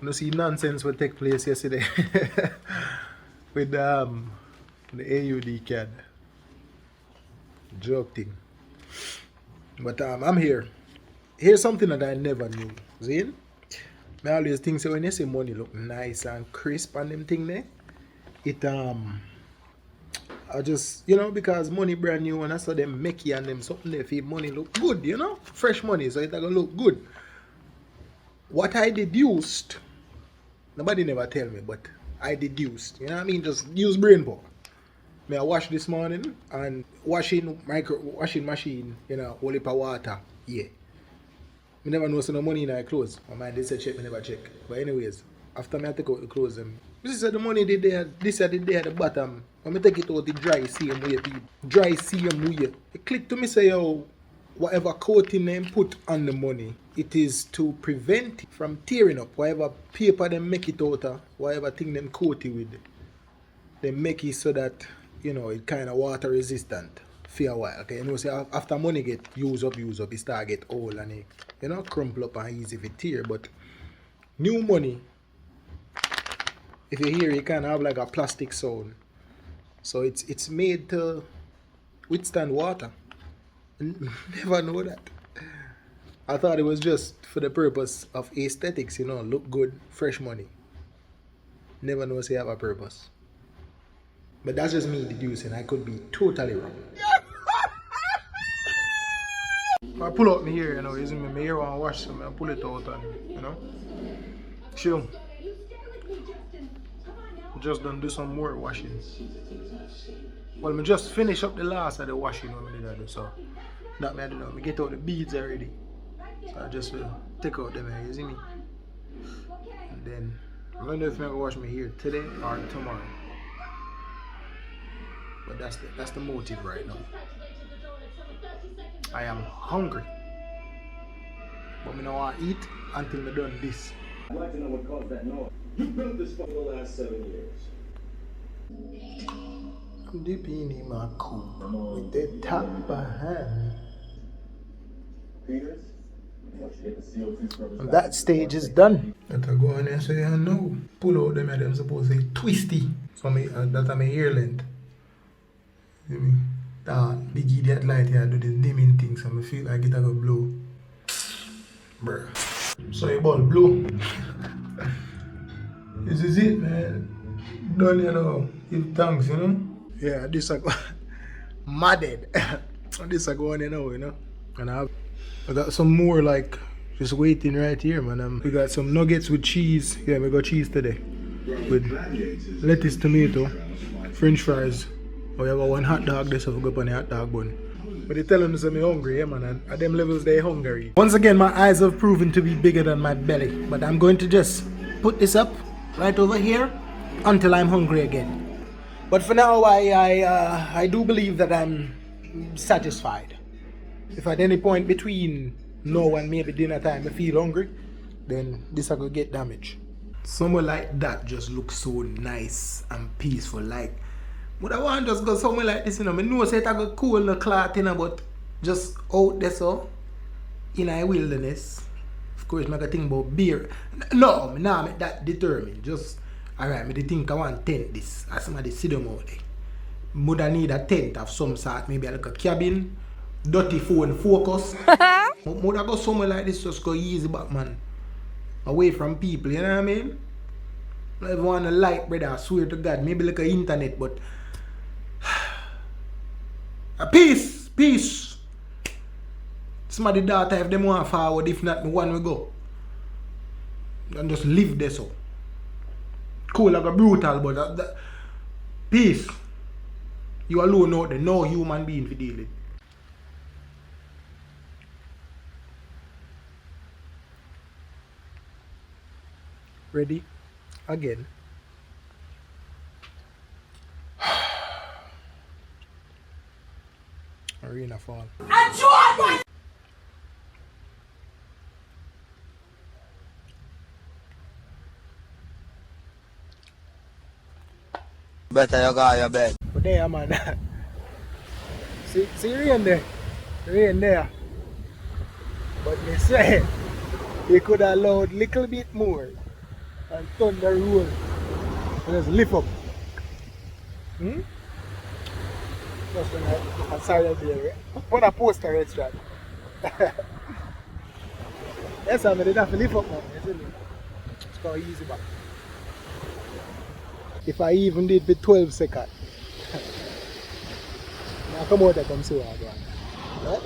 You see nonsense what take place yesterday with the AUD CAD joke thing. But I'm here. Here's something that I never knew. Zin? I always think so when you see money look nice and crisp and them thing there, it I just, because money brand new and I saw them make it and them something there feel money look good, fresh money, so it gonna look good. What I deduced, nobody never tell me, but I deduced, you know what I mean? Just use brain power. I wash this morning and washing machine, whole heap of water, yeah. I never know so no money in my clothes. My mind they say check, me never check. But anyways, after I take out the clothes, this is the money they there, this is the day at the bottom. When I take it out, the dry same way, people. Dry same way. It click to me say, yo, whatever coating them put on the money, it is to prevent it from tearing up. Whatever paper them make it out of, whatever thing them coat it with, they make it so that, it kind of water resistant for a while. Okay, say after money get used up, it start get old and it, crumple up and easy for tear. But new money, if you hear it kind of have like a plastic sound. So it's made to withstand water. Never know that. I thought it was just for the purpose of aesthetics, look good, fresh money. Never know say have a purpose. But that's just me deducing. I could be totally wrong. I pull out my hair, using my hair and wash some, I pull it out and, chill. Just done do some more washing. Well, I just finish up the last of the washing when I did that, so that me I do now. I get out the beads already. So I just take out them, you see me? And then, I don't know if I'm going to wash my hair today or tomorrow. But that's the motive right now. I am hungry. But I don't want to eat until I done this. I'd like to know what caused that noise. You built this for the last 7 years. I'm dipping in my cool with the top behind. Peters? And that stage is done. That I go on and say, I know. Pull out them and them supposed to say twisty. So that I'm a ear length. You me? That big idiot light here do this dimming thing, so I feel like it a go blow. Bruh. So your ball blow. This is it, man. Done, give thanks, Yeah, this I go madded. This I go on, And I got some more like just waiting right here, man. We got some nuggets with cheese. Yeah, we got cheese today. With lettuce, tomato, French fries. Oh, you got one hot dog, this have go up on the hot dog bun. But they tell them that I'm hungry, yeah, man. And at them levels, they're hungry. Once again, my eyes have proven to be bigger than my belly. But I'm going to just put this up right over here until I'm hungry again. But for now, I do believe that I'm satisfied. If at any point between now and maybe dinner time I feel hungry, then this I could get damaged. Somewhere like that just looks so nice and peaceful. Like, but I want to just go somewhere like this, I know say I go cool the cloth, but just out there so, in a wilderness. Of course, I got think about beer. No, I'm not that determined. Just, alright, I think I want tent this. As somebody sit them out there. Would I need a tent of some sort, maybe like a cabin, dirty phone focus. Would I go somewhere like this, just go easy back, man. Away from people, you know what I mean? I don't want to like, brother, I swear to God, maybe like an internet, but peace. Somebody daughter if them want forward, if not me one we go. And just live there so. Cool like a brutal, but peace. You alone out there, no human being to deal with. Ready? Again. Arena fall. Better you go your bed. But there, man. see rain there. Rain there. But me say, you could have allowed a little bit more. and thunder roll. And just lift up. Hmm? Just when I saw that there. Put a poster restaurant. Yes, I did have to lift up now. It's called easy back. If I even did for 12 seconds. I come out and come soak up one. Right?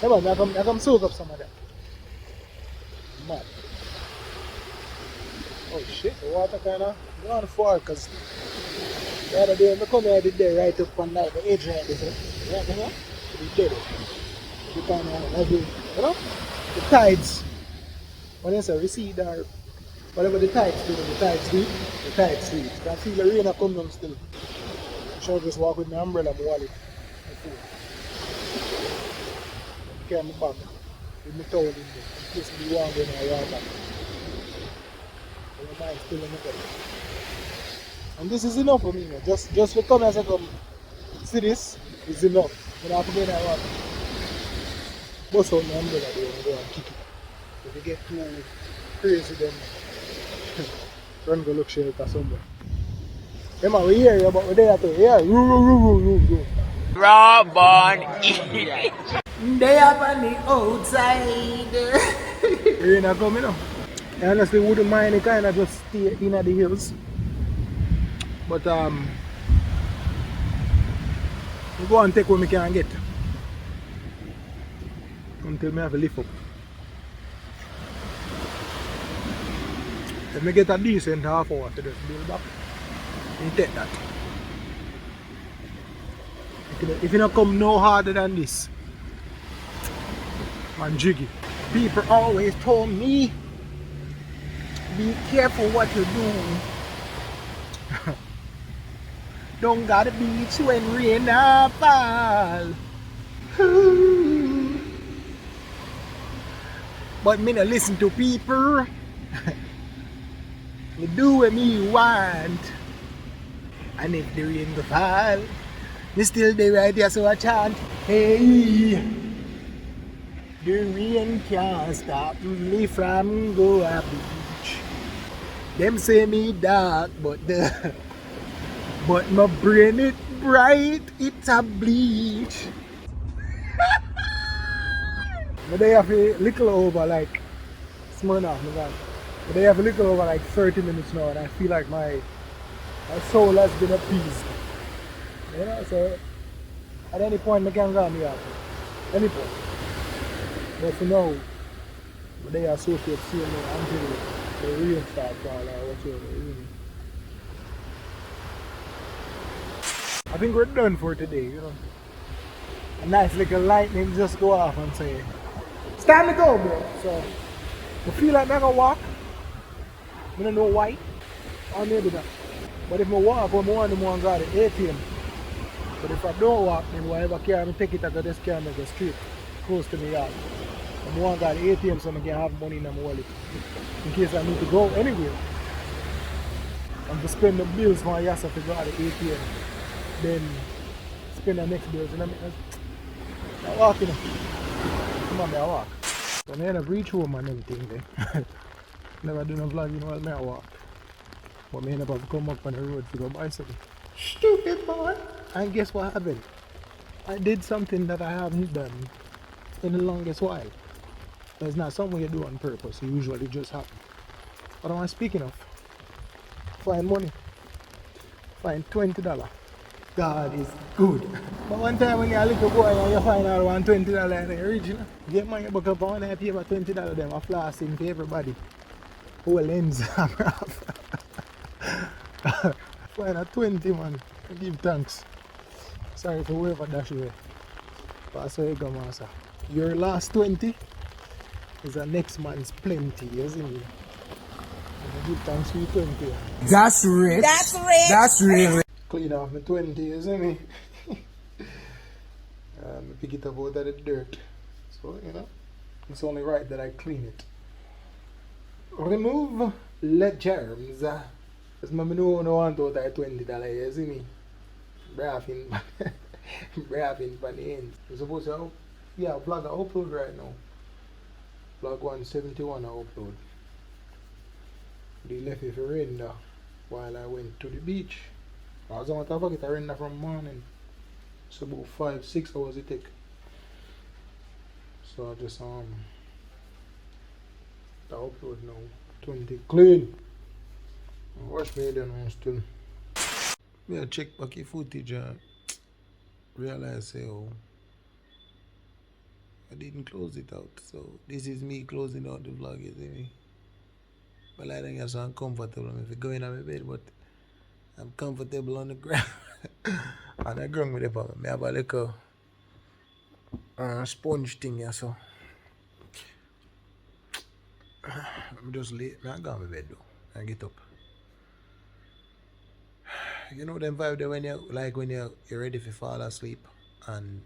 Come on, I come soak up some of that. Mad. Oh shit, the water kinda gone far because the other day when I come here I did there right up on the edge right there. Right there? It's dead. You kinda have you know? The tides. When they say recede or whatever the tides do, the tides do. The tides do. You can feel the rain come down still. I shall just walk with my umbrella, my wallet. Carry my bag with my towel in there. In case me want to go in the water. My mind still in the bed. And this is enough for me. Just for come as I come see this is enough. I don't have to go in the water. Bust out my umbrella there and go and kick it. If you get too crazy then run go look shelter somewhere. Yeah man, we hear you but we're there too. Yeah, roo. Raw born idiot. They up on the outside. Rain are coming up. I honestly wouldn't mind it kind of just stay in the hills. But we go and take what we can get. Until me have to lift up. If I get a decent half hour to just build back, you take that. If you don't come no harder than this, man jiggy. People always told me, be careful what you do. Don't got a beach when rain fall. But me not listen to people. Me do what me want. And if the rain go fall, me still there right there so I chant. Hey, the rain can't stop me from go a beach. Them say me dark, but my brain it bright, it's a bleach. But they have a little over like Smirnoff, my God. But they have a little over like 30 minutes now and I feel like my soul has been appeased. You know, so at any point I can go on the out. Any point. But for now, they are associate seeing me until the rain starts falling or whatever. I think we're done for today, you know. A nice little lightning just go off and say, it's time to go, bro. So, I feel like I'm gonna walk. I don't know why, or maybe not. But if I walk, I'm one of them ones at the ATM. But if I don't walk, then whatever car I take it, I just can't go straight, close to me yard. I'm one got the ATM so I can have money in my wallet. In case I need to go anywhere. And to spend the bills for yes, if I go to the ATM. Then spend the next bills. You know what I mean? I walk, you know. Come on, I walk. So I end up reach home and everything there. Never do no vlogging while I walk. But I end up have to come up on the road to go buy something. Stupid boy! And guess what happened? I did something that I haven't done in the longest while. It's not something you do on purpose, it usually just happens. What am I speaking of? Find money. Find $20. God is good. But one time when you're a little boy and you find out $20 in the original, get money back up and I pay about $20 them a flossing for everybody. Whole lens I'm off. Find a 20 man. Give thanks. Sorry for whoever dash away. Pass away go master. Your last 20 is the next man's plenty, you see me? Give thanks for your 20. That's rich. That's rich. That's really. Clean off my 20, you see me? Pick it up out of the dirt. So, you know, it's only right that I clean it. Remove the germs. Because I know I want out of $20, you see me? Braffing for the end. You're supposed to, yeah, vlog I upload right now. Vlog 171 I upload. They left it for rain there while I went to the beach. As a matter of fact, it rained there from morning. It's about 5-6 hours it take. So I just the upload now. 20 clean. Wash me then on still. Me I check back the footage and realize say oh I didn't close it out. So this is me closing out the vlog, you see me? But I think I'm so uncomfortable if I go in on my bed, but I'm comfortable on the ground. On the ground with the problem. I have a little sponge thing here, so I'm just late. I go on my bed though. I get up. You know them vibe there when you like when you're ready to fall asleep and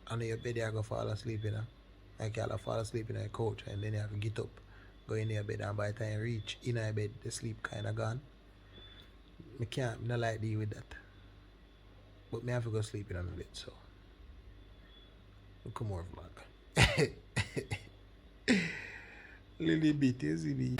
on your bed you go fall asleep, you know. Like you'll fall asleep in a couch and then you have to get up, go in your bed, and by the time you reach in your bed the sleep kinda gone. I not like deal with that. But me have to go sleep in my bed, so look more vlog. Little bit, you see me.